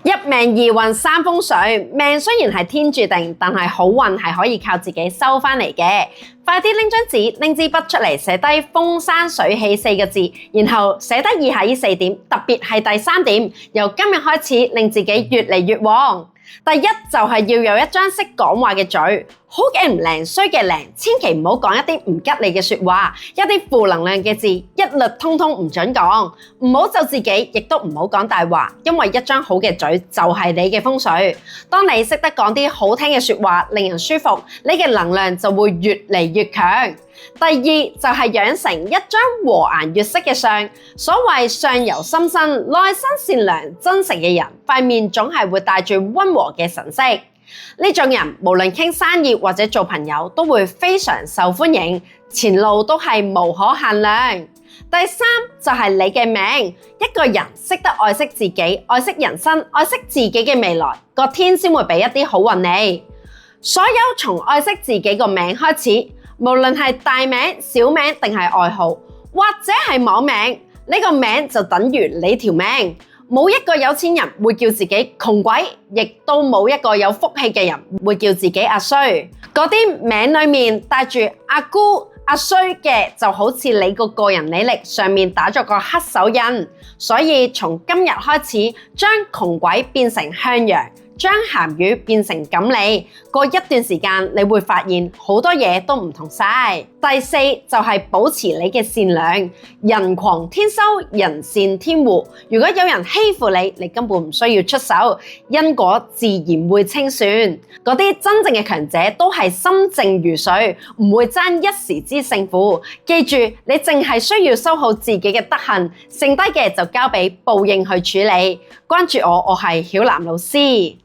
一命二運三風水，命雖然係天注定，但係好運係可以靠自己收返嚟嘅。快啲拎張紙、拎支筆出嚟，寫低風生水起4個字，然後寫低以下呢4點，特別係第3點，由今日開始令自己越嚟越旺。第一就係要有一張識講話嘅嘴，好嘅唔靈，衰嘅靈，千祈唔好講一啲唔吉利嘅說話，一啲負能量嘅字，一律通通唔准講，唔好咒自己，亦都唔好講大話，因為一張好嘅嘴就係你嘅風水。當你識得講啲好聽嘅說話，令人舒服，你嘅能量就會越嚟越強。第二就係養成一張和顏悅色嘅相，所謂相由心生，內心善良真誠嘅人，塊面總係會帶住溫和嘅神色。呢種人無論傾生意或者做朋友，都會非常受歡迎，前路都係無可限量。第三就係你嘅命，一個人識得愛惜自己、愛惜人生、愛惜自己嘅未來，個天先會俾一啲好運你。所有從愛惜自己個名開始，無論係大名、小名定係外號，或者係網名，呢個名就等於你條命。冇一個有錢人會叫自己窮鬼，亦都冇一個有福氣嘅人會叫自己阿衰。嗰啲名裏面帶住阿姑、阿衰嘅，就好似你個人履歷上面打咗個黑手印。所以從今日開始，將窮鬼變成向陽，將鹹魚變成錦鯉，過一段時間你會發現好多嘢都唔同晒。第四就係保持你嘅善良，人狂天收，人善天護。如果有人欺負你，你根本唔需要出手，因果自然會清算。嗰啲真正嘅強者都係心靜如水，唔會爭一時之勝負。記住，你淨係需要修好自己嘅德行，剩低嘅就交俾報應去處理。關注我，我係曉嵐老師。